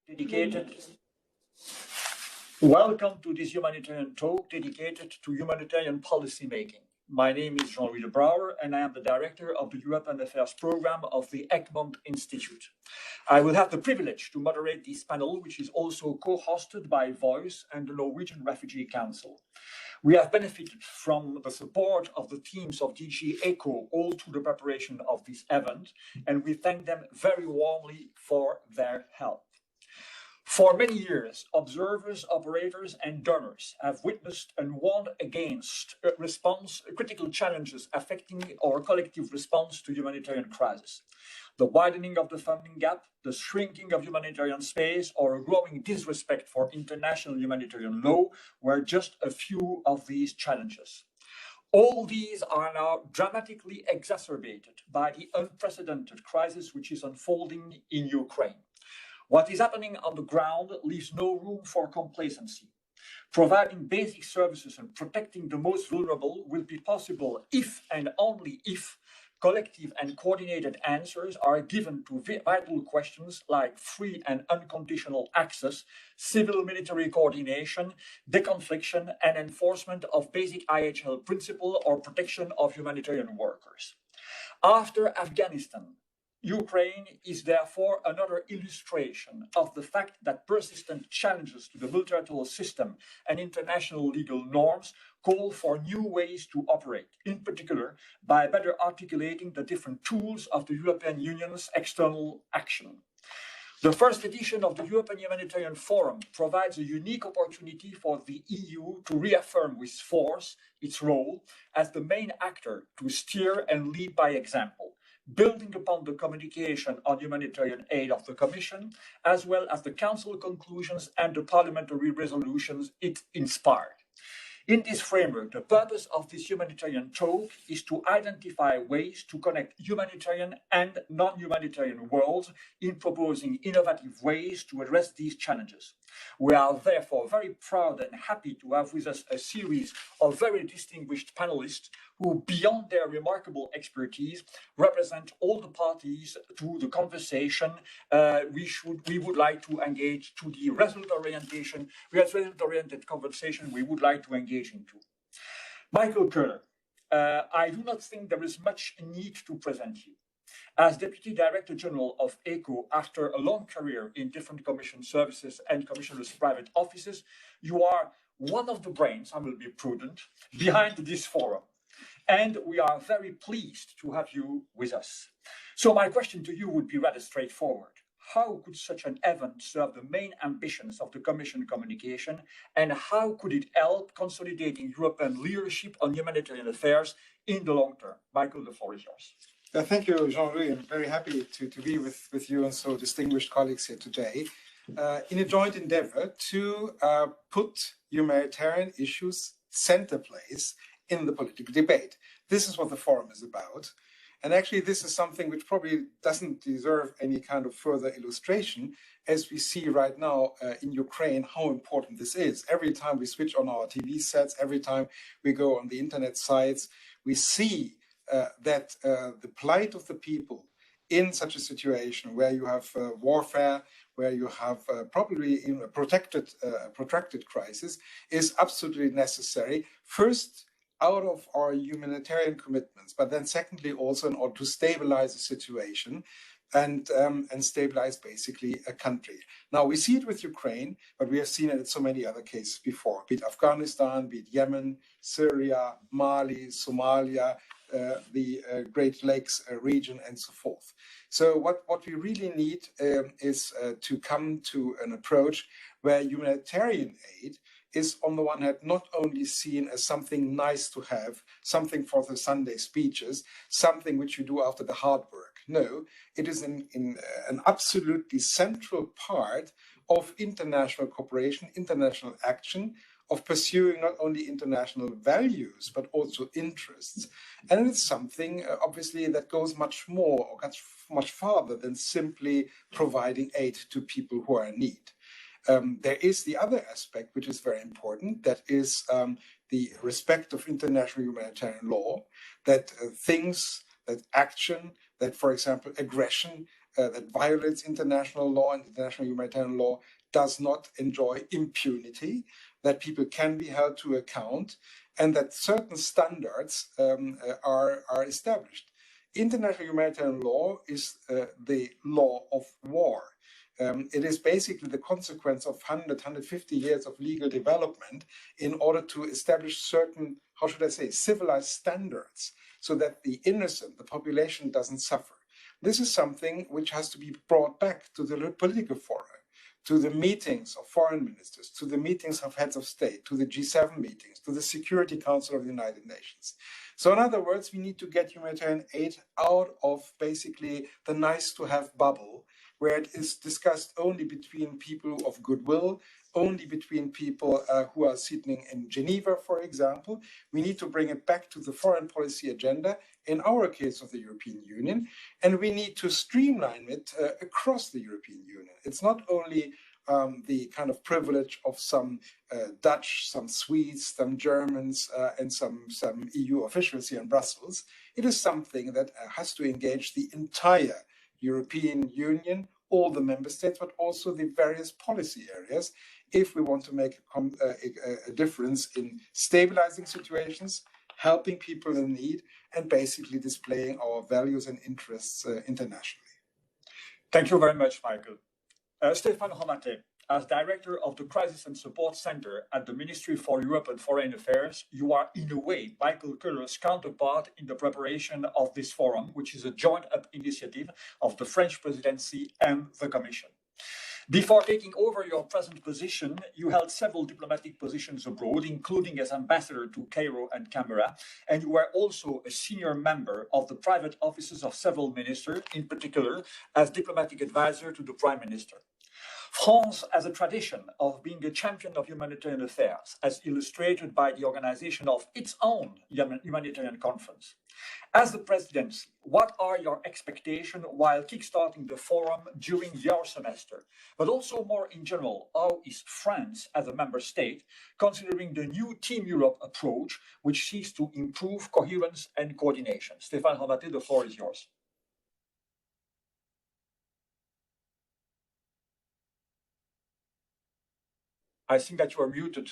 dedicated. Welcome to this humanitarian talk dedicated to humanitarian policy making. My name is Jean-Louis de Brouwer, and I am the director of the European Affairs program of the Egmont Institute. I will have the privilege to moderate this panel, which is also co-hosted by Voice and the Norwegian Refugee Council. We have benefited from the support of the teams of DG ECHO all through the preparation of this event, and we thank them very warmly for their help. For many years, observers, operators, and donors have witnessed and warned against critical challenges affecting our collective response to humanitarian crisis. The widening of the funding gap, the shrinking of humanitarian space, or a growing disrespect for international humanitarian law were just a few of these challenges. All these are now dramatically exacerbated by the unprecedented crisis which is unfolding in Ukraine. What is happening on the ground leaves no room for complacency. Providing basic services and protecting the most vulnerable will be possible if and only if collective and coordinated answers are given to vital questions like free and unconditional access, civil-military coordination, deconfliction, and enforcement of basic IHL principle or protection of humanitarian workers. After Afghanistan, Ukraine is therefore another illustration of the fact that persistent challenges to the multilateral system and international legal norms call for new ways to operate, in particular by better articulating the different tools of the European Union's external action. The first edition of the European Humanitarian Forum provides a unique opportunity for the EU to reaffirm with force its role as the main actor to steer and lead by example, building upon the communication on humanitarian aid of the Commission, as well as the Council conclusions and the parliamentary resolutions it inspired. In this framework, the purpose of this humanitarian talk is to identify ways to connect humanitarian and non-humanitarian worlds in proposing innovative ways to address these challenges. We are therefore very proud and happy to have with us a series of very distinguished panelists who, beyond their remarkable expertise, represent all the parties to the conversation we would like to engage, to the result-oriented conversation we would like to engage into. Michael Kerner, I do not think there is much need to present you. As Deputy Director General of ECHO, after a long career in different Commission services and Commissioners' private offices, you are one of the brains, I will be prudent, behind this forum. And we are very pleased to have you with us. So my question to you would be rather straightforward. How could such an event serve the main ambitions of the Commission communication, and how could it help consolidating European leadership on humanitarian affairs in the long term? Michael, the floor is yours. Thank you, Jean-Louis. I'm very happy to be with you and so distinguished colleagues here today in a joint endeavor to put humanitarian issues center place in the political debate. This is what the forum is about. And actually, this is something which probably doesn't deserve any kind of further illustration, as we see right now in Ukraine how important this is. Every time we switch on our TV sets, every time we go on the internet sites, we see that the plight of the people in such a situation where you have warfare, where you have probably even a protracted crisis, is absolutely necessary. First, out of our humanitarian commitments, but then secondly also in order to stabilize the situation and stabilize basically a country. Now we see it with Ukraine, but we have seen it in so many other cases before, be it Afghanistan, be it Yemen, Syria, Mali, Somalia, the Great Lakes region, and so forth. So what we really need is to come to an approach where humanitarian aid is on the one hand not only seen as something nice to have, something for the Sunday speeches, something which you do after the hard work. No, it is an absolutely central part of international cooperation, international action, of pursuing not only international values, but also interests. And it's something, obviously, that goes much more or goes much farther than simply providing aid to people who are in need. There is the other aspect, which is very important, that is the respect of international humanitarian law, that things, that action, that, for example, aggression that violates international law and international humanitarian law does not enjoy impunity, that people can be held to account, and that certain standards are established. International humanitarian law is the law of war. It is basically the consequence of 150 years of legal development in order to establish certain, how should I say, civilized standards so that the innocent, the population, doesn't suffer. This is something which has to be brought back to the political fora, to the meetings of foreign ministers, to the meetings of heads of state, to the G7 meetings, to the Security Council of the United Nations. So in other words, we need to get humanitarian aid out of basically the nice to have bubble, where it is discussed only between people of goodwill, only between people who are sitting in Geneva, for example. We need to bring it back to the foreign policy agenda, in our case of the European Union, and we need to streamline it across the European Union. It's not only the kind of privilege of some Dutch, some Swedes, some Germans, and some EU officials here in Brussels. It is something that has to engage the entire European Union, all the member states, but also the various policy areas, if we want to make a difference in stabilizing situations, helping people in need, and basically displaying our values and interests internationally. Thank you very much, Michael. Stéphane Romaté, as Director of the Crisis and Support Center at the Ministry for Europe and Foreign Affairs, you are in a way Michael Kuller's counterpart in the preparation of this forum, which is a joint-up initiative of the French presidency and the Commission. Before taking over your present position, you held several diplomatic positions abroad, including as ambassador to Cairo and Canberra, and you were also a senior member of the private offices of several ministers, in particular as diplomatic advisor to the Prime Minister. France has a tradition of being a champion of humanitarian affairs, as illustrated by the organization of its own humanitarian conference. As the presidency, what are your expectations while kickstarting the forum during your semester? But also more in general, how is France as a member state considering the new Team Europe approach, which seeks to improve coherence and coordination? Stéphane Romaté, the floor is yours. I think that you are muted.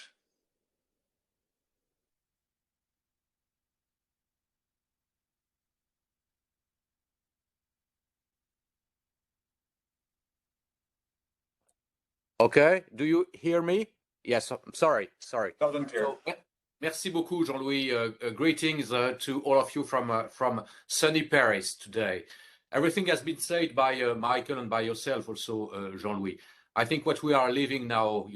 Okay, do you hear me? Yes, sorry. Loud and clear. So, merci beaucoup, Jean-Louis. Greetings to all of you from sunny Paris today. Everything has been said by Michael and by yourself also, Jean-Louis. I think what we are living now,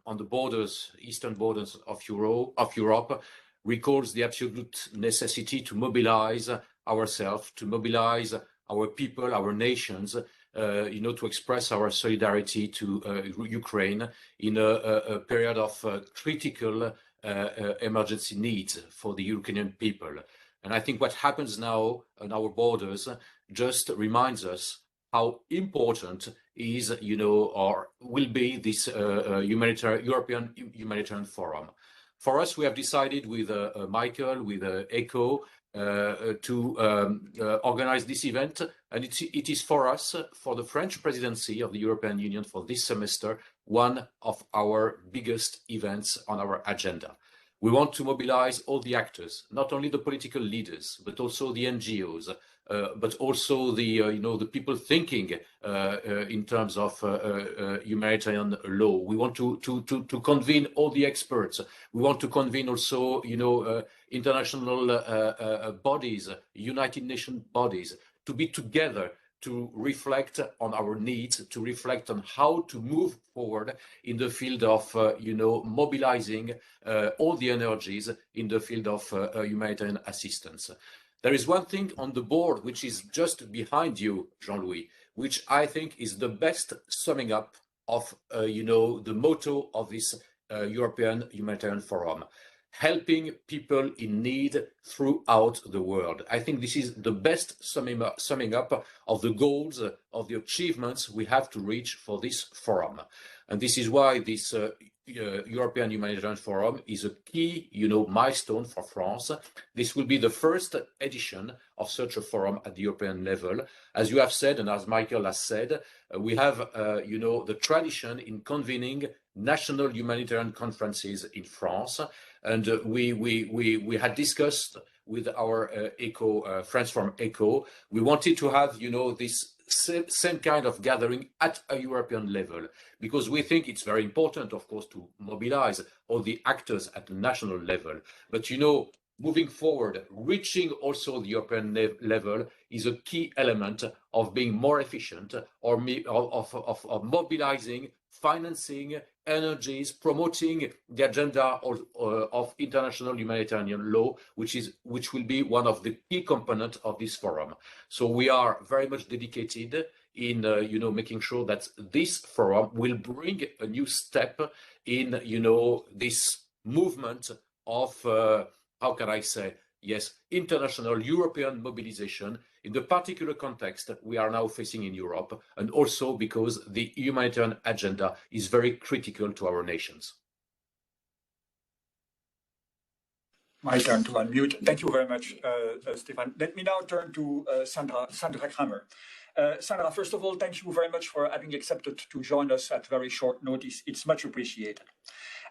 on the borders, eastern borders of Europe, recalls the absolute necessity to mobilize ourselves, to mobilize our people, our nations, to express our solidarity to Ukraine in a period of critical emergency needs for the Ukrainian people. And I think what happens now on our borders just reminds us how important is, or will be this European Humanitarian Forum. For us, we have decided with Michael, with ECHO, to organize this event, and it is for us, for the French presidency of the European Union for this semester, one of our biggest events on our agenda. We want to mobilize all the actors, not only the political leaders, but also the NGOs, but also the people thinking in terms of humanitarian law. We want to convene all the experts. We want to convene also, international bodies, United Nations bodies, to be together, to reflect on our needs, to reflect on how to move forward in the field of, mobilizing all the energies in the field of humanitarian assistance. There is one thing on the board which is just behind you, Jean-Louis, which I think is the best summing up of, the motto of this European Humanitarian Forum: helping people in need throughout the world. I think this is the best summing up of the goals, of the achievements we have to reach for this forum. And this is why this European Humanitarian Forum is a key, milestone for France. This will be the first edition of such a forum at the European level. As you have said, and as Michael has said, we have, the tradition in convening national humanitarian conferences in France, and we had discussed with our friends from ECHO. We wanted to have, this same kind of gathering at a European level, because we think it's very important, of course, to mobilize all the actors at the national level. But, moving forward, reaching also the European level is a key element of being more efficient, or of mobilizing, financing, energies, promoting the agenda of international humanitarian law, which will be one of the key components of this forum. So we are very much dedicated in making sure that this forum will bring a new step in this movement of how can I say, yes, international European mobilization in the particular context that we are now facing in Europe, and also because the humanitarian agenda is very critical to our nations. My turn to unmute. Thank you very much, Stefan. Let me now turn to Sandra Kramer. Sandra, first of all, thank you very much for having accepted to join us at very short notice. It's much appreciated.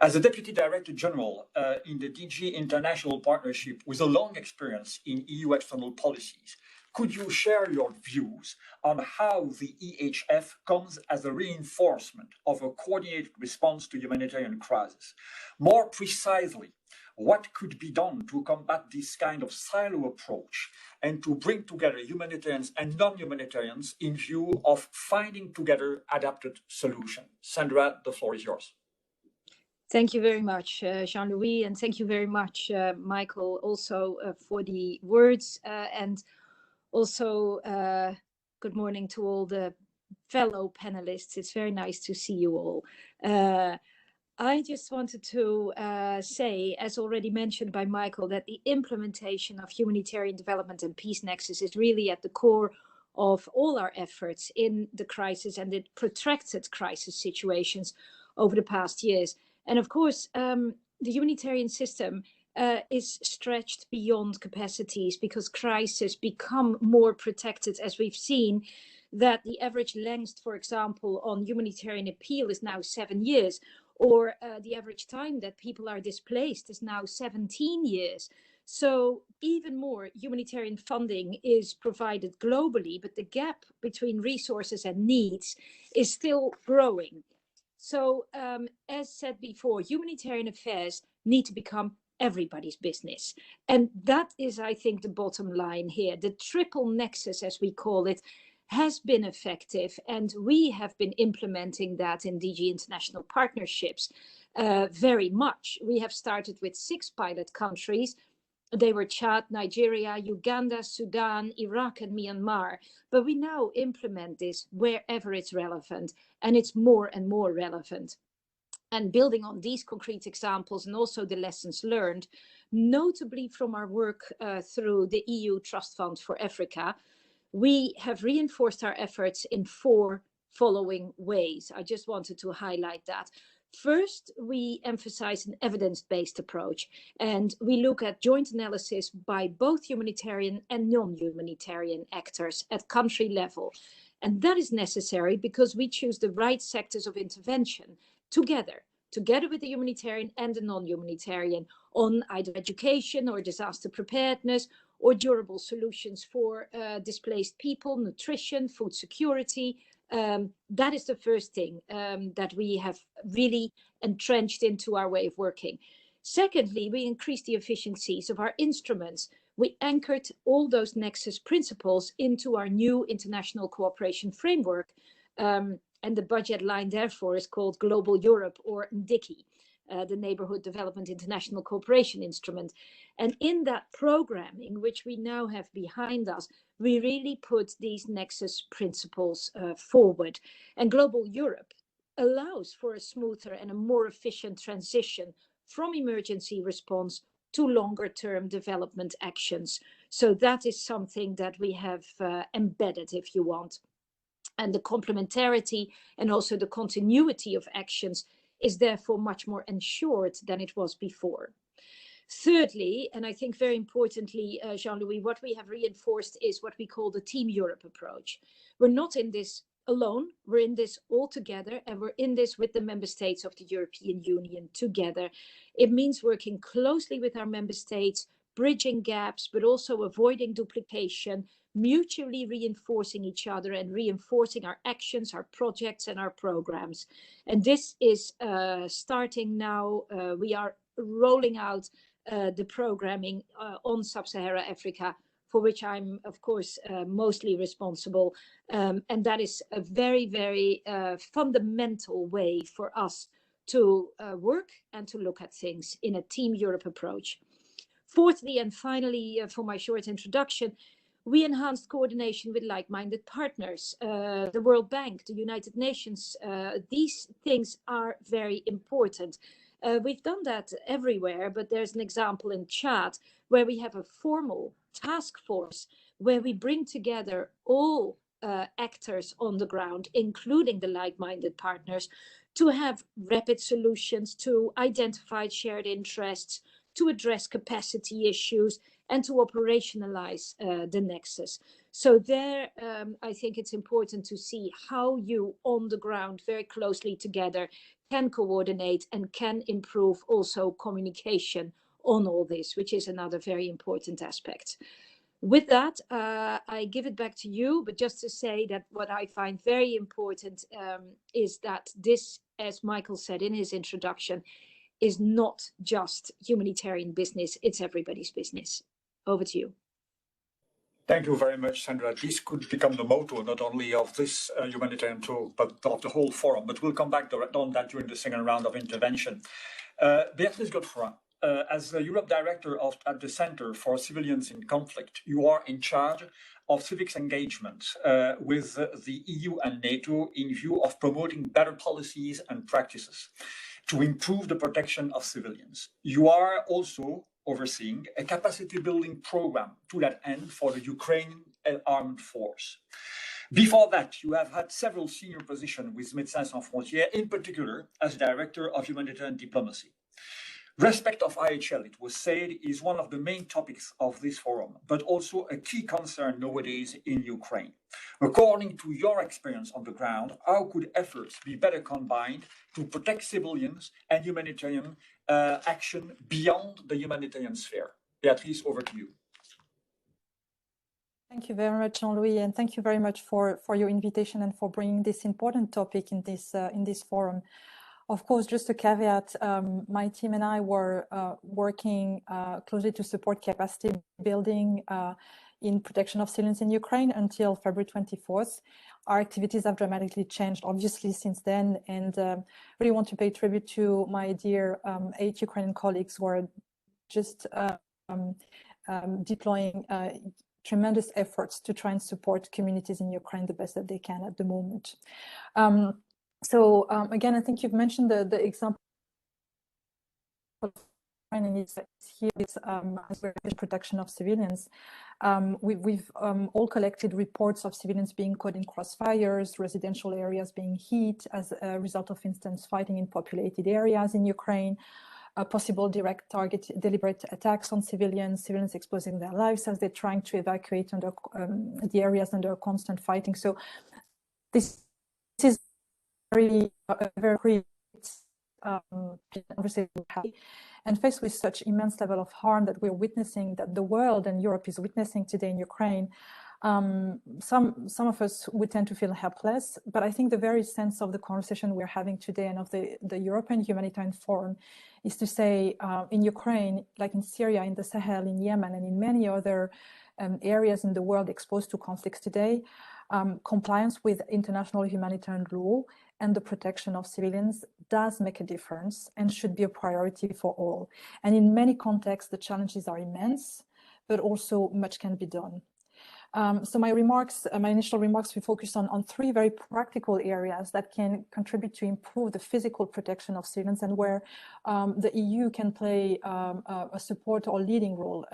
As a Deputy Director General in the DG International Partnership with a long experience in EU external policies, could you share your views on how the EHF comes as a reinforcement of a coordinated response to humanitarian crisis? More precisely, what could be done to combat this kind of silo approach and to bring together humanitarians and non-humanitarians in view of finding together adapted solutions? Sandra, the floor is yours. Thank you very much, Jean-Louis, and thank you very much, Michael, also for the words, and also good morning to all the fellow panelists. It's very nice to see you all. I just wanted to say, as already mentioned by Michael, that the implementation of humanitarian development and peace nexus is really at the core of all our efforts in the crisis and the protracted crisis situations over the past years. And of course, the humanitarian system is stretched beyond capacities because crises become more protected, as we've seen that the average length, for example, on humanitarian appeal is now 7 years, or the average time that people are displaced is now 17 years. So even more humanitarian funding is provided globally, but the gap between resources and needs is still growing. So as said before, humanitarian affairs need to become everybody's business. And that is, I think, the bottom line here. The triple nexus, as we call it, has been effective, and we have been implementing that in DG International Partnerships very much. We have started with 6 pilot countries. They were Chad, Nigeria, Uganda, Sudan, Iraq, and Myanmar. But we now implement this wherever it's relevant, and it's more and more relevant. And building on these concrete examples and also the lessons learned, notably from our work through the EU Trust Fund for Africa, we have reinforced our efforts in 4 following ways. I just wanted to highlight that. First, we emphasize an evidence-based approach, and we look at joint analysis by both humanitarian and non-humanitarian actors at country level. And that is necessary because we choose the right sectors of intervention together with the humanitarian and the non-humanitarian on either education or disaster preparedness or durable solutions for displaced people, nutrition, food security. That is the first thing that we have really entrenched into our way of working. Secondly, we increased the efficiencies of our instruments. We anchored all those nexus principles into our new international cooperation framework. And the budget line, therefore, is called Global Europe, or NDICI, the Neighborhood Development International Cooperation Instrument. And in that programming, which we now have behind us, we really put these nexus principles forward. And Global Europe allows for a smoother and a more efficient transition from emergency response to longer term development actions. So that is something that we have embedded, if you want. And the complementarity and also the continuity of actions is therefore much more ensured than it was before. Thirdly, and I think very importantly, Jean-Louis, what we have reinforced is what we call the Team Europe approach. We're not in this alone, we're in this all together, and we're in this with the member states of the European Union together. It means working closely with our member states, bridging gaps, but also avoiding duplication, mutually reinforcing each other and reinforcing our actions, our projects, and our programs. And this is starting now. We are rolling out the programming on Sub-Saharan Africa, for which I'm, of course, mostly responsible. And that is a very, very fundamental way for us to work and to look at things in a Team Europe approach. Fourthly, and finally, for my short introduction, we enhanced coordination with like-minded partners, the World Bank, the United Nations. These things are very important. We've done that everywhere, but there's an example in Chad where we have a formal task force where we bring together all actors on the ground, including the like-minded partners, to have rapid solutions, to identify shared interests, to address capacity issues, and to operationalize the nexus. So there, I think it's important to see how you on the ground very closely together can coordinate and can improve also communication on all this, which is another very important aspect. With that, I give it back to you, but just to say that what I find very important is that this, as Michael said in his introduction, is not just humanitarian business, it's everybody's business. Over to you. Thank you very much, Sandra. This could become the motto not only of this humanitarian talk, but of the whole forum. But we'll come back on that during the second round of intervention. Beatrice Godefroy, as the Europe Director at the Center for Civilians in Conflict, you are in charge of civics engagement with the EU and NATO in view of promoting better policies and practices to improve the protection of civilians. You are also overseeing a capacity building program to that end for the Ukrainian armed force. Before that, you have had several senior positions with Médecins Sans Frontières, in particular as Director of Humanitarian Diplomacy. Respect of IHL, it was said, is one of the main topics of this forum, but also a key concern nowadays in Ukraine. According to your experience on the ground, how could efforts be better combined to protect civilians and humanitarian action beyond the humanitarian sphere? Beatrice, over to you. Thank you very much, Jean-Louis, and thank you very much for your invitation and for bringing this important topic in this forum. Of course, just a caveat, my team and I were working closely to support capacity building in protection of civilians in Ukraine until February 24th. Our activities have dramatically changed, obviously, since then, and really want to pay tribute to my dear 8 Ukrainian colleagues who are just deploying tremendous efforts to try and support communities in Ukraine the best that they can at the moment. So again, I think you've mentioned the example of here is protection of civilians. We've all collected reports of civilians being caught in crossfires, residential areas being hit as a result of instance fighting in populated areas in Ukraine, possible direct target deliberate attacks on civilians exposing their lives as they're trying to evacuate under the areas under constant fighting. So this is really a very great conversation, and faced with such immense level of harm that we're witnessing, that the world and Europe is witnessing today in Ukraine, some of us would tend to feel helpless. But I think the very sense of the conversation we're having today and of the European Humanitarian Forum is to say in Ukraine, like in Syria, in the Sahel, in Yemen, and in many other areas in the world exposed to conflicts today, compliance with international humanitarian law and the protection of civilians does make a difference and should be a priority for all. And in many contexts, the challenges are immense, but also much can be done. So my initial remarks, we focused on 3 very practical areas that can contribute to improve the physical protection of civilians and where the EU can play a support or leading role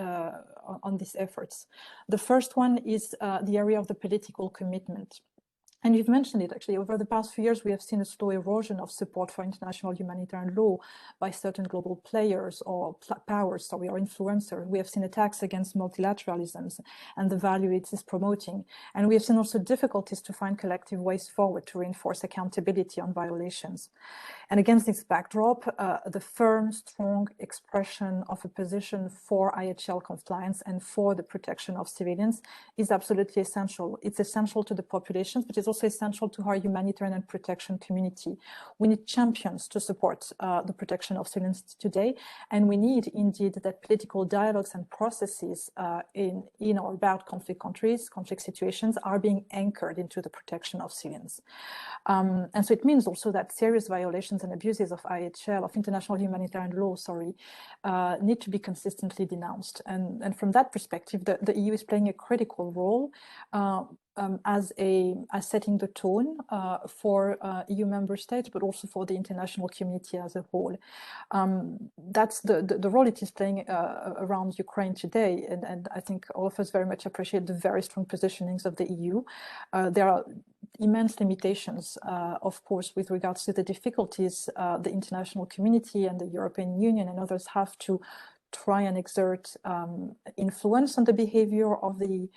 on these efforts. The first one is the area of the political commitment. And you've mentioned it, actually. Over the past few years, we have seen a slow erosion of support for international humanitarian law by certain global players or powers, or influencers. We have seen attacks against multilateralism and the value it is promoting. And we have seen also difficulties to find collective ways forward to reinforce accountability on violations. And against this backdrop, the firm, strong expression of a position for IHL compliance and for the protection of civilians is absolutely essential. It's essential to the populations, but it's also essential to our humanitarian and protection community. We need champions to support the protection of civilians today, and we need indeed that political dialogues and processes in or about conflict countries, conflict situations are being anchored into the protection of civilians. And so it means also that serious violations and abuses of IHL, of international humanitarian law, need to be consistently denounced. And from that perspective, the EU is playing a critical role as setting the tone for EU member states, but also for the international community as a whole. That's the role it is playing around Ukraine today. And I think all of us very much appreciate the very strong positionings of the EU. There are immense limitations, of course, with regards to the difficulties the international community and the European Union and others have to try and exert influence on the behavior of the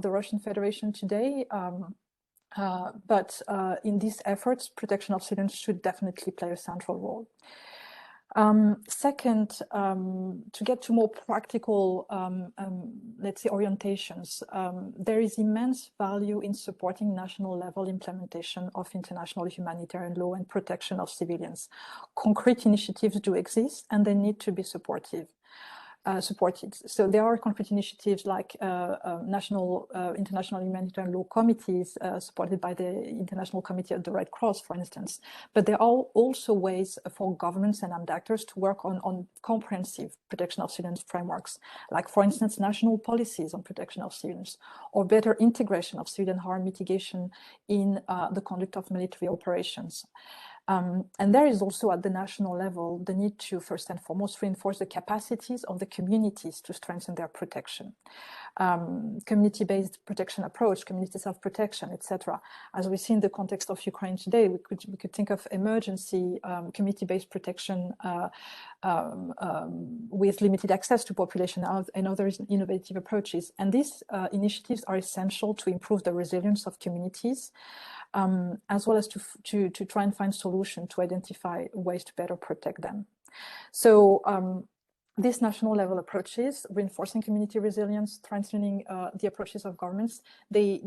Russian Federation today. But in these efforts, protection of civilians should definitely play a central role. Second, to get to more practical, let's say, orientations, there is immense value in supporting national level implementation of international humanitarian law and protection of civilians. Concrete initiatives do exist and they need to be supported. So there are concrete initiatives like international humanitarian law committees supported by the International Committee of the Red Cross, for instance. But there are also ways for governments and actors to work on comprehensive protection of civilians frameworks, like, for instance, national policies on protection of civilians, or better integration of civilian harm mitigation in the conduct of military operations. And there is also at the national level the need to first and foremost reinforce the capacities of the communities to strengthen their protection. Community-based protection approach, community self-protection, etc. As we see in the context of Ukraine today, we could think of emergency community-based protection with limited access to population and other innovative approaches. And these initiatives are essential to improve the resilience of communities, as well as to try and find solutions to identify ways to better protect them. So these national level approaches, reinforcing community resilience, strengthening the approaches of governments, they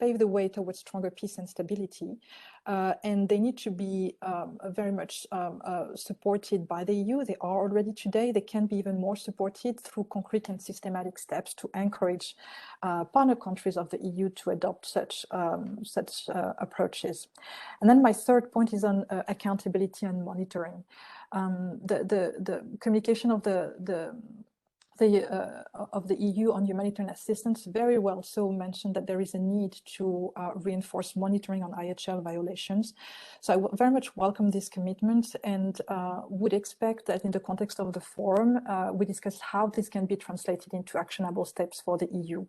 pave the way towards stronger peace and stability. And they need to be very much supported by the EU. They are already today. They can be even more supported through concrete and systematic steps to encourage partner countries of the EU to adopt such approaches. And then my third point is on accountability and monitoring. The communication of the EU on humanitarian assistance very well so mentioned that there is a need to reinforce monitoring on IHL violations. So I very much welcome this commitment and would expect that in the context of the forum, we discuss how this can be translated into actionable steps for the EU.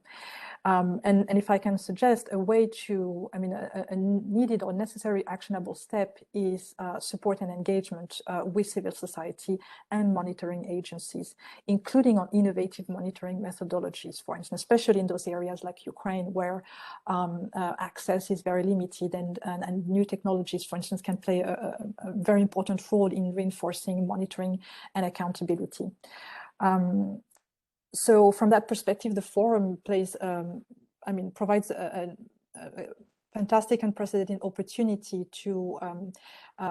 And if I can suggest a way to, a needed or necessary actionable step is support and engagement with civil society and monitoring agencies, including on innovative monitoring methodologies, for instance, especially in those areas like Ukraine where access is very limited and new technologies, for instance, can play a very important role in reinforcing monitoring and accountability. So from that perspective, the forum provides a fantastic and unprecedented opportunity to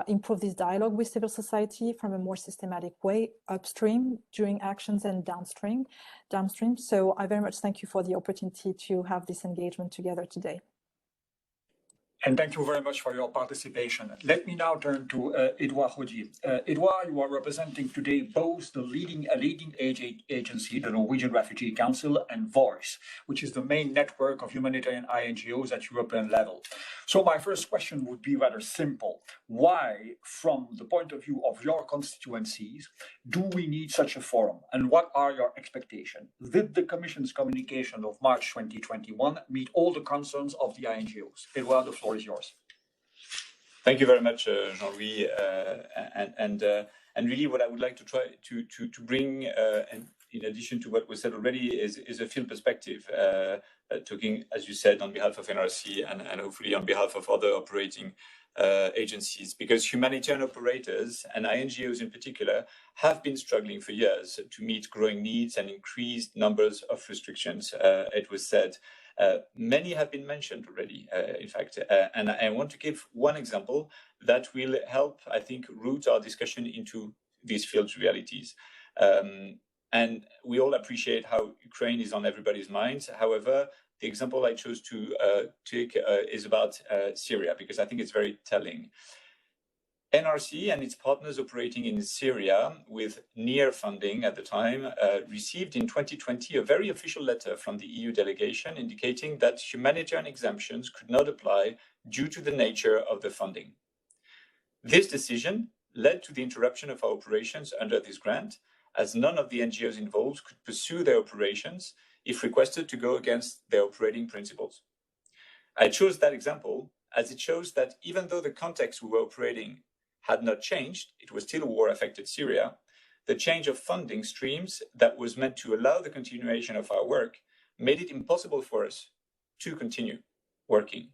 improve this dialogue with civil society from a more systematic way, upstream, during actions, and downstream. So I very much thank you for the opportunity to have this engagement together today. And thank you very much for your participation. Let me now turn to Edouard Rodier. Edouard, you are representing today both the leading agency, the Norwegian Refugee Council, and Voice, which is the main network of humanitarian INGOs at European level. So my first question would be rather simple. Why, from the point of view of your constituencies, do we need such a forum? And what are your expectations? Did the Commission's communication of March 2021 meet all the concerns of the INGOs? Edouard, the floor is yours. Thank you very much, Jean-Louis. And really what I would like to try to bring, and in addition to what was said already, is a field perspective, talking, as you said, on behalf of NRC and hopefully on behalf of other operating agencies, because humanitarian operators and INGOs in particular have been struggling for years to meet growing needs and increased numbers of restrictions. It was said. Many have been mentioned already, in fact, and I want to give one example that will help, I think, root our discussion into these field realities. And we all appreciate how Ukraine is on everybody's minds. However, the example I chose to take is about Syria, because I think it's very telling. NRC and its partners operating in Syria with near funding at the time received in 2020 a very official letter from the EU delegation indicating that humanitarian exemptions could not apply due to the nature of the funding. This decision led to the interruption of our operations under this grant, as none of the NGOs involved could pursue their operations if requested to go against their operating principles. I chose that example as it shows that even though the context we were operating had not changed, it was still a war-affected Syria, the change of funding streams that was meant to allow the continuation of our work made it impossible for us to continue working.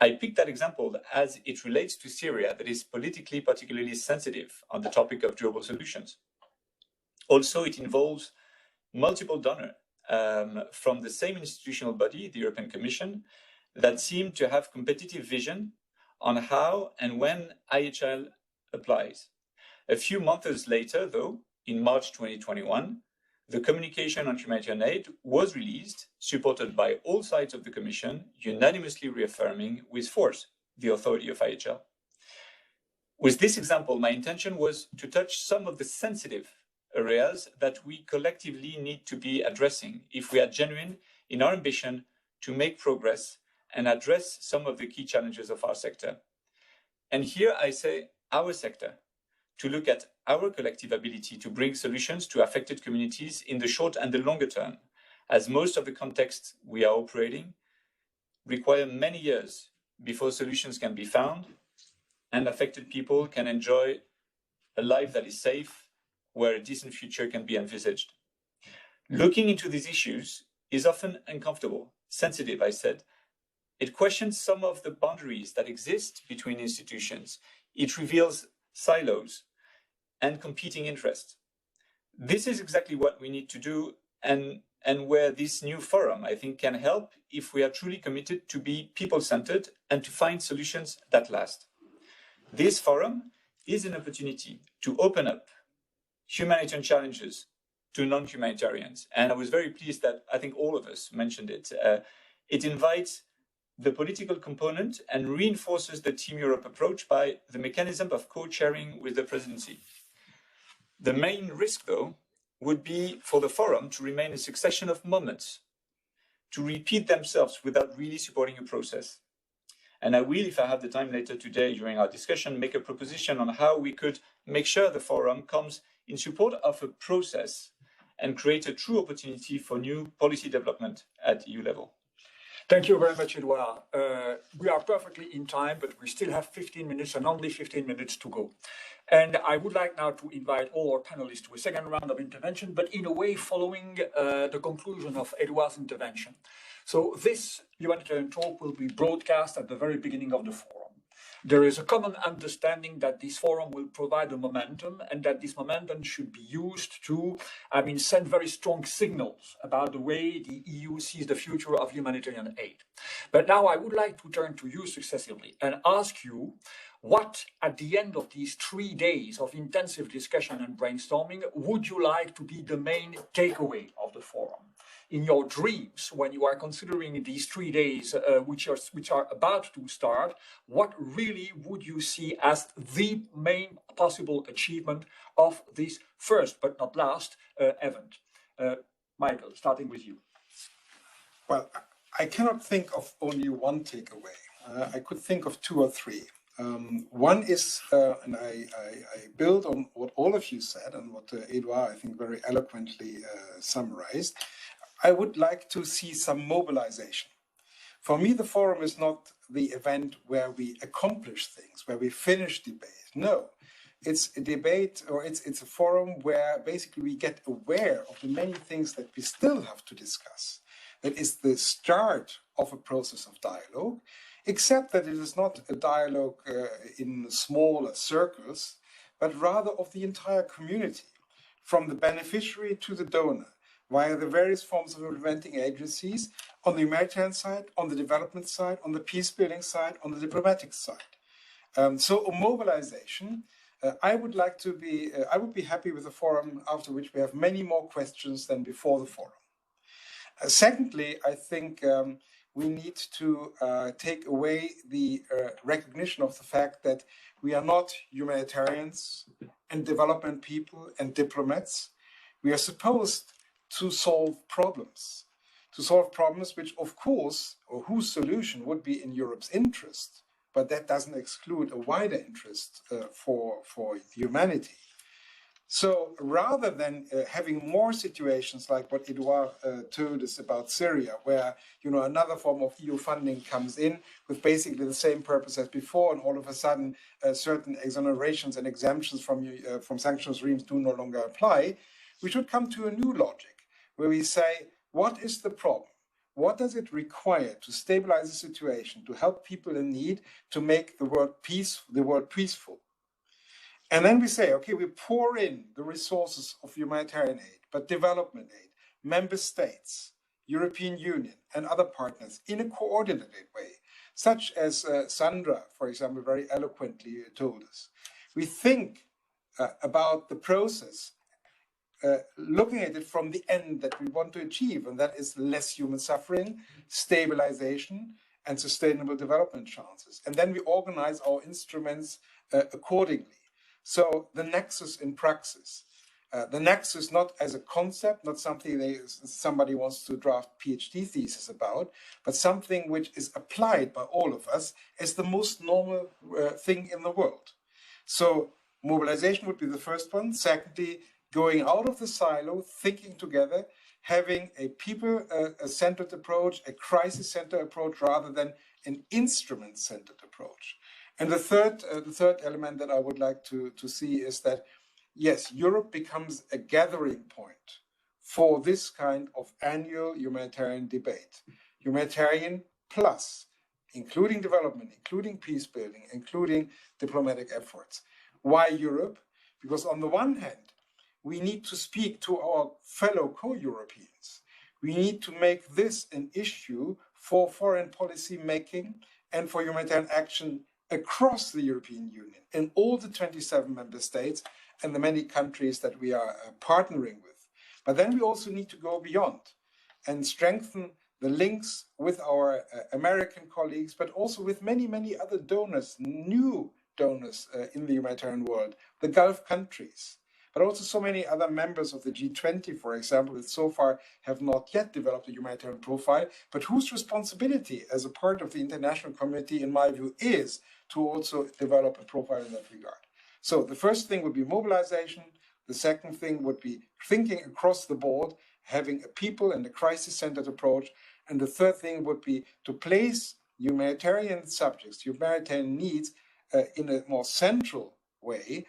I picked that example as it relates to Syria that is politically particularly sensitive on the topic of durable solutions. Also, it involves multiple donors from the same institutional body, the European Commission, that seem to have competitive vision on how and when IHL applies. A few months later, though, in March 2021, the communication on humanitarian aid was released, supported by all sides of the Commission, unanimously reaffirming with force the authority of IHL. With this example, my intention was to touch some of the sensitive areas that we collectively need to be addressing if we are genuine in our ambition to make progress and address some of the key challenges of our sector. And here I say our sector, to look at our collective ability to bring solutions to affected communities in the short and the longer term, as most of the contexts we are operating require many years before solutions can be found and affected people can enjoy a life that is safe, where a decent future can be envisaged. Looking into these issues is often uncomfortable, sensitive, I said. It questions some of the boundaries that exist between institutions. It reveals silos and competing interests. This is exactly what we need to do, and where this new forum, I think, can help if we are truly committed to be people-centered and to find solutions that last. This forum is an opportunity to open up humanitarian challenges to non-humanitarians. And I was very pleased that I think all of us mentioned it. It invites the political component and reinforces the Team Europe approach by the mechanism of co-chairing with the presidency. The main risk, though, would be for the forum to remain a succession of moments, to repeat themselves without really supporting a process. And I will, if I have the time later today during our discussion, make a proposition on how we could make sure the forum comes in support of a process and create a true opportunity for new policy development at EU level. Thank you very much, Edouard. We are perfectly in time, but we still have 15 minutes and only 15 minutes to go. And I would like now to invite all our panelists to a second round of intervention, but in a way following the conclusion of Edouard's intervention. So this humanitarian talk will be broadcast at the very beginning of the forum. There is a common understanding that this forum will provide a momentum and that this momentum should be used to, send very strong signals about the way the EU sees the future of humanitarian aid. But now I would like to turn to you successively and ask you what, at the end of these 3 days of intensive discussion and brainstorming, would you like to be the main takeaway of the forum? In your dreams, when you are considering these 3 days which are about to start, what really would you see as the main possible achievement of this first but not last event? Michael, starting with you. Well, I cannot think of only one takeaway. I could think of two or three. One is, and I build on what all of you said and what Edouard, I think, very eloquently summarized. I would like to see some mobilization. For me, the forum is not the event where we accomplish things, where we finish debate. No, it's a debate, or it's a forum where basically we get aware of the many things that we still have to discuss. That is the start of a process of dialogue, except that it is not a dialogue in smaller circles, but rather of the entire community, from the beneficiary to the donor, via the various forms of implementing agencies on the humanitarian side, on the development side, on the peace building side, on the diplomatic side. So a mobilization, I would be happy with a forum after which we have many more questions than before the forum. Secondly, I think we need to take away the recognition of the fact that we are not humanitarians and development people and diplomats. We are supposed to solve problems which, of course, or whose solution would be in Europe's interest, but that doesn't exclude a wider interest for humanity. So rather than having more situations like what Edouard told us about Syria, where another form of EU funding comes in with basically the same purpose as before, and all of a sudden certain exonerations and exemptions from sanctions regimes do no longer apply, we should come to a new logic where we say, what is the problem? What does it require to stabilize the situation, to help people in need, to make the world peaceful? And then we say, okay, we pour in the resources of humanitarian aid, but development aid, member states, European Union, and other partners in a coordinated way, such as Sandra, for example, very eloquently told us. We think about the process, looking at it from the end that we want to achieve, and that is less human suffering, stabilization, and sustainable development chances. And then we organize our instruments accordingly. So the nexus in praxis, the nexus not as a concept, not something somebody wants to draft PhD thesis about, but something which is applied by all of us as the most normal thing in the world. So mobilization would be the first one. Secondly, going out of the silo, thinking together, having a people-centered approach, a crisis-centered approach, rather than an instrument-centered approach. And the third element that I would like to see is that, yes, Europe becomes a gathering point for this kind of annual humanitarian debate. Humanitarian plus, including development, including peace building, including diplomatic efforts. Why Europe? Because on the one hand, we need to speak to our fellow co-Europeans. We need to make this an issue for foreign policy making and for humanitarian action across the European Union, in all the 27 member states and the many countries that we are partnering with. But then we also need to go beyond and strengthen the links with our American colleagues, but also with many, many other donors, new donors in the humanitarian world, the Gulf countries, but also so many other members of the G20, for example, that so far have not yet developed a humanitarian profile, but whose responsibility as a part of the international community, in my view, is to also develop a profile in that regard. So the first thing would be mobilization. The second thing would be thinking across the board, having a people and a crisis-centered approach. And the third thing would be to place humanitarian subjects, humanitarian needs in a more central way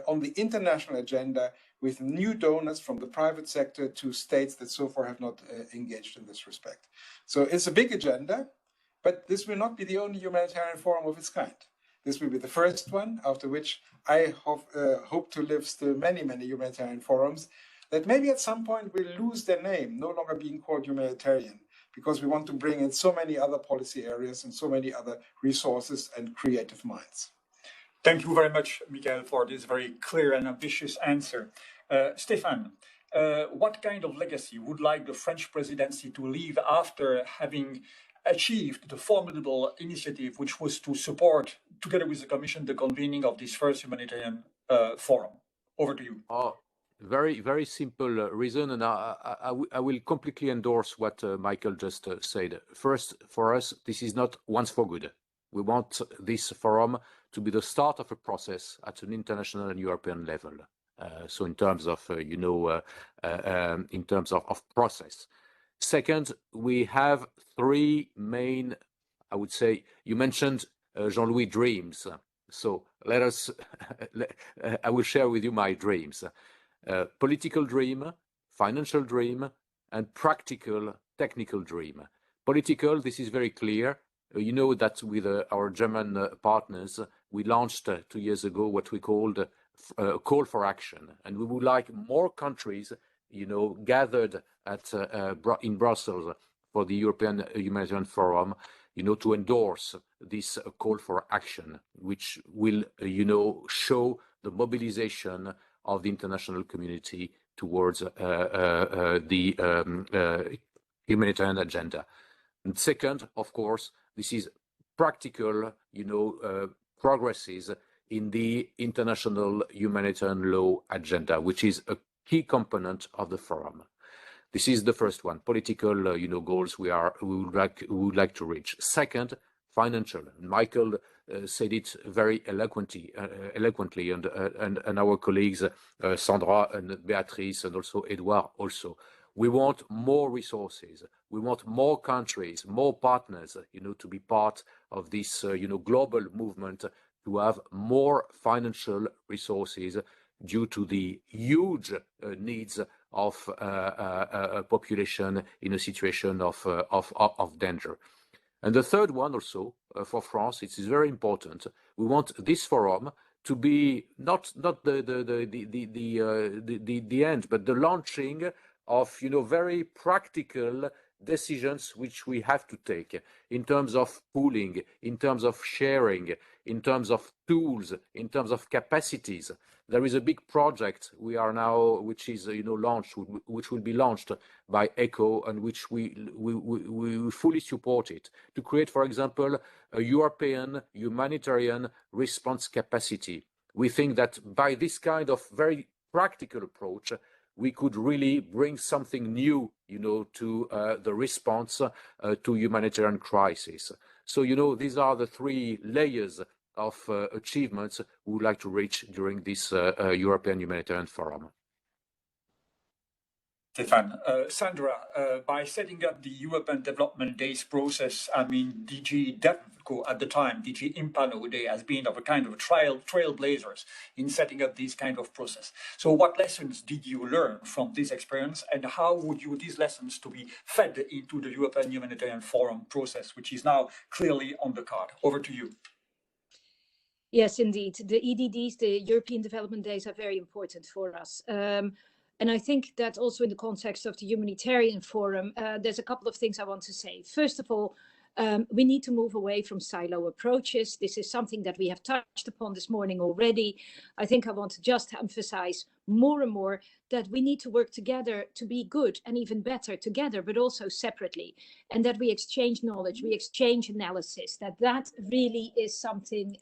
on the international agenda, with new donors from the private sector to states that so far have not engaged in this respect. So it's a big agenda, but this will not be the only humanitarian forum of its kind. This will be the first one, after which I hope to live still many, many humanitarian forums that maybe at some point will lose their name, no longer being called humanitarian, because we want to bring in so many other policy areas and so many other resources and creative minds. Thank you very much, Michael, for this very clear and ambitious answer. Stéphane, what kind of legacy would like the French presidency to leave after having achieved the formidable initiative, which was to support, together with the Commission, the convening of this first humanitarian forum? Over to you. Very, very simple reason, and I will completely endorse what Michael just said. First, for us, this is not once for good. We want this forum to be the start of a process at an international and European level. So in terms of, in terms of process. Second, we have three main, I would say, you mentioned Jean-Louis dreams. So let us, I will share with you my dreams. Political dream, financial dream, and practical technical dream. Political, this is very clear. You know that with our German partners, we launched 2 years ago what we called a call for action. And we would like more countries, gathered at in Brussels for the European Humanitarian Forum, to endorse this call for action, which will, show the mobilization of the international community towards the humanitarian agenda. And second, of course, this is practical, progresses in the international humanitarian law agenda, which is a key component of the forum. This is the first one, political, goals we would like to reach. Second, financial. Michael said it very eloquently, and our colleagues Sandra and Beatrice and also Edouard also. We want more resources. We want more countries, more partners, to be part of this, global movement to have more financial resources due to the huge needs of a population in a situation of danger. And the third one also for France, it is very important. We want this forum to be not the end, but the launching of very practical decisions which we have to take in terms of pooling, in terms of sharing, in terms of tools, in terms of capacities. There is a big project we are now, which is launched, which will be launched by ECHO, and which we fully support it, to create, for example, a European humanitarian response capacity. We think that by this kind of very practical approach, we could really bring something new, to the response to humanitarian crisis. So, these are the three layers of achievements we would like to reach during this European Humanitarian Forum. Stefan, Sandra, by setting up the European Development Days process, DG DevCo at the time, DG Impano Day, has been of a kind of trailblazers in setting up this kind of process. So what lessons did you learn from this experience, and how would you these lessons to be fed into the European Humanitarian Forum process, which is now clearly on the card? Over to you. Yes, indeed. The EDDs, the European Development Days, are very important for us. And I think that also in the context of the Humanitarian Forum, there's a couple of things I want to say. First of all, we need to move away from silo approaches. This is something that we have touched upon this morning already. I think I want to just emphasize more and more that we need to work together to be good and even better together, but also separately, and that we exchange knowledge, we exchange analysis, that really is something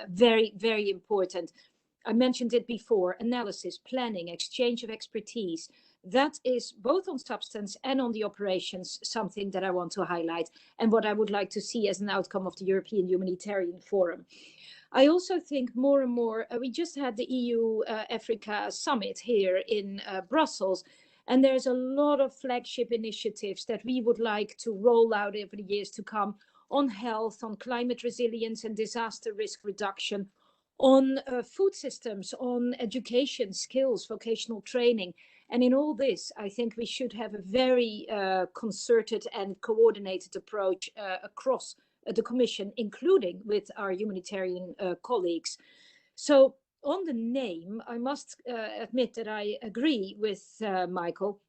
very, very important. I mentioned it before, analysis, planning, exchange of expertise. That is both on substance and on the operations, something that I want to highlight and what I would like to see as an outcome of the European Humanitarian Forum. I also think more and more, we just had the EU-Africa summit here in Brussels, and there's a lot of flagship initiatives that we would like to roll out over the years to come on health, on climate resilience and disaster risk reduction, on food systems, on education, skills, vocational training. And in all this, I think we should have a very concerted and coordinated approach across the Commission, including with our humanitarian colleagues. So on the name, I must admit that I agree with Michael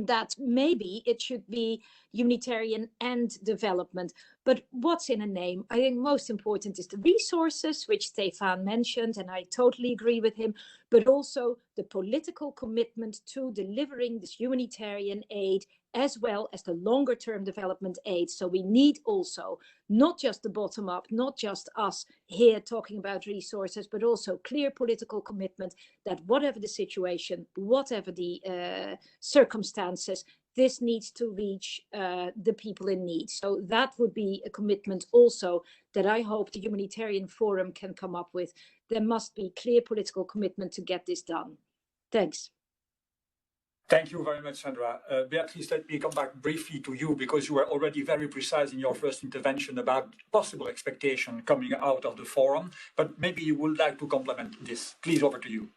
that maybe it should be humanitarian and development. But what's in a name? I think most important is the resources, which Stefan mentioned, and I totally agree with him, but also the political commitment to delivering this humanitarian aid as well as the longer term development aid. So we need also not just the bottom up, not just us here talking about resources, but also clear political commitment that whatever the situation, whatever the circumstances, this needs to reach the people in need. So that would be a commitment also that I hope the Humanitarian Forum can come up with. There must be clear political commitment to get this done. Thanks. Thank you very much, Sandra. Beatrice, let me come back briefly to you, because you were already very precise in your first intervention about possible expectation coming out of the forum, but maybe you would like to complement this. Please, over to you.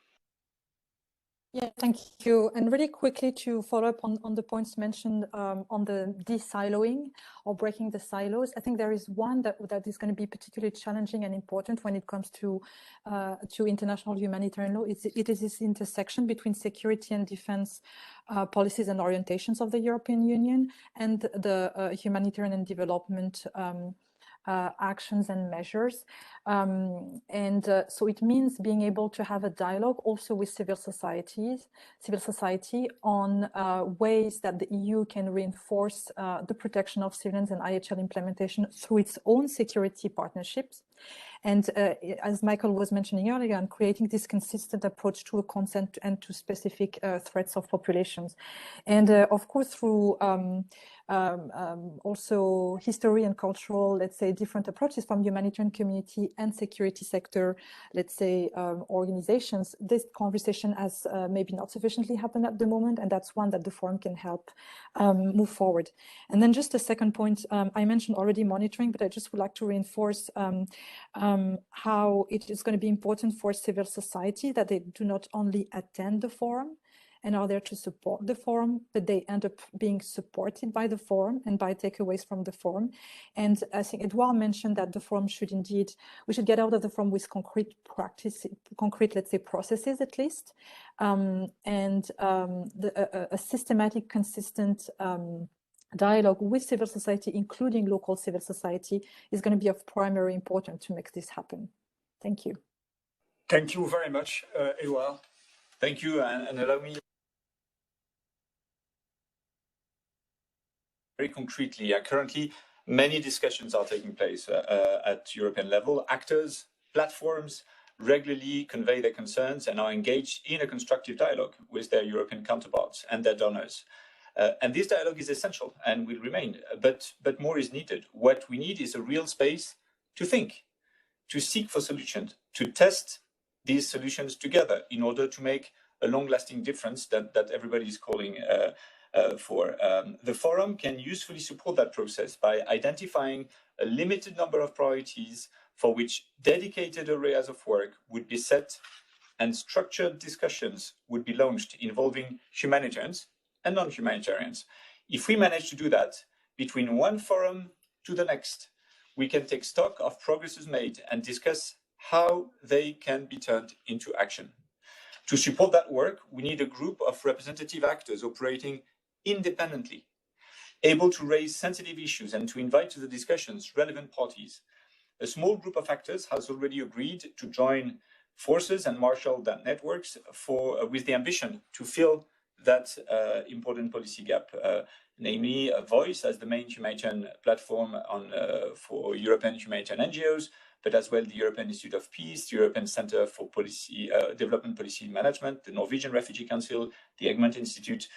Yeah, thank you. And really quickly to follow up on the points mentioned on the de-siloing or breaking the silos, I think there is one that is going to be particularly challenging and important when it comes to international humanitarian law. It is this intersection between security and defense policies and orientations of the European Union and the humanitarian and development actions and measures. So it means being able to have a dialogue also with civil society on ways that the EU can reinforce the protection of civilians and IHL implementation through its own security partnerships. And as Michael was mentioning earlier, and creating this consistent approach to a consent and to specific threats of populations. And of course, through also history and cultural, let's say, different approaches from humanitarian community and security sector, let's say, organizations, this conversation has maybe not sufficiently happened at the moment, and that's one that the forum can help move forward. And then just a second point, I mentioned already monitoring, but I just would like to reinforce how it is going to be important for civil society that they do not only attend the forum and are there to support the forum, but they end up being supported by the forum and by takeaways from the forum. And I think Edouard mentioned that the forum should indeed, we should get out of the forum with concrete practice, concrete, let's say, processes at least, a systematic, consistent dialogue with civil society, including local civil society, is going to be of primary importance to make this happen. Thank you. Thank you very much, Edouard. Thank you, and allow me very concretely. Currently, many discussions are taking place at European level. Actors, platforms regularly convey their concerns and are engaged in a constructive dialogue with their European counterparts and their donors. And this dialogue is essential and will remain, but more is needed. What we need is a real space to think, to seek for solutions, to test these solutions together in order to make a long-lasting difference that everybody is calling for. The forum can usefully support that process by identifying a limited number of priorities for which dedicated areas of work would be set and structured discussions would be launched involving humanitarians and non-humanitarians. If we manage to do that between one forum to the next, we can take stock of progresses made and discuss how they can be turned into action. To support that work, we need a group of representative actors operating independently, able to raise sensitive issues and to invite to the discussions relevant parties. A small group of actors has already agreed to join forces and marshal that networks with the ambition to fill that important policy gap, namely a voice as the main humanitarian platform for European humanitarian NGOs, but as well the European Institute of Peace, the European Centre for Policy Development Policy Management, the Norwegian Refugee Council, the Egmont Institute.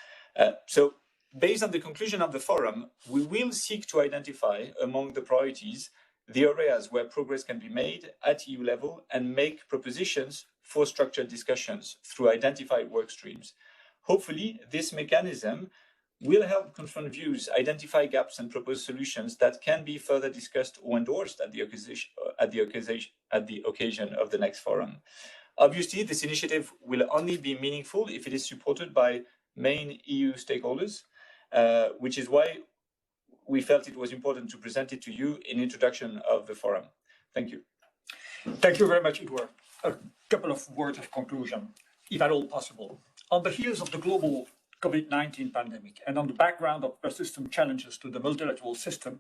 So based on the conclusion of the forum, we will seek to identify among the priorities the areas where progress can be made at EU level and make propositions for structured discussions through identified work streams. Hopefully, this mechanism will help confront views, identify gaps, and propose solutions that can be further discussed or endorsed at the occasion of the next forum. Obviously, this initiative will only be meaningful if it is supported by main EU stakeholders, which is why we felt it was important to present it to you in introduction of the forum. Thank you. Thank you very much, Edouard. A couple of words of conclusion, if at all possible. On the heels of the global COVID-19 pandemic and on the background of persistent challenges to the multilateral system,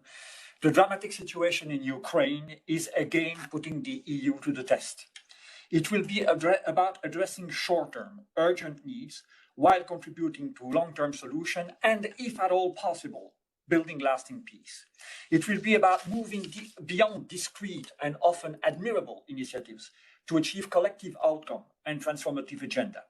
the dramatic situation in Ukraine is again putting the EU to the test. It will be about addressing short-term, urgent needs while contributing to long-term solutions and, if at all possible, building lasting peace. It will be about moving beyond discrete and often admirable initiatives to achieve collective outcome and transformative agenda.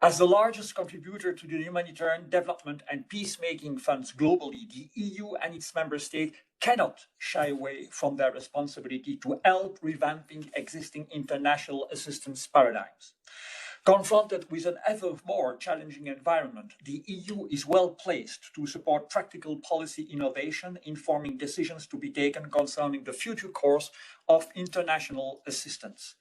As the largest contributor to the humanitarian development and peacemaking funds globally, the EU and its member states cannot shy away from their responsibility to help revamping existing international assistance paradigms. Confronted with an ever more challenging environment, the EU is well placed to support practical policy innovation, informing decisions to be taken concerning the future course of international assistance.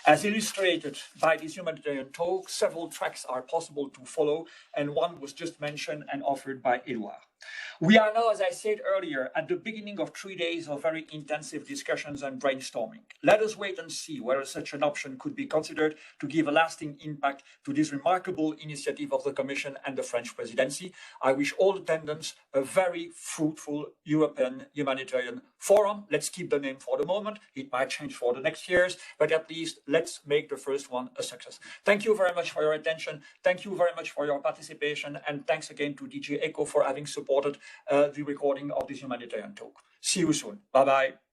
As illustrated by this humanitarian talk, several tracks are possible to follow, and one was just mentioned and offered by Edouard. We are now, as I said earlier, at the beginning of 3 days of very intensive discussions and brainstorming. Let us wait and see whether such an option could be considered to give a lasting impact to this remarkable initiative of the Commission and the French presidency. I wish all attendants a very fruitful European Humanitarian Forum. Let's keep the name for the moment. It might change for the next years, but at least let's make the first one a success. Thank you very much for your attention. Thank you very much for your participation. And thanks again to DG ECHO for having supported the recording of this humanitarian talk. See you soon. Bye-bye.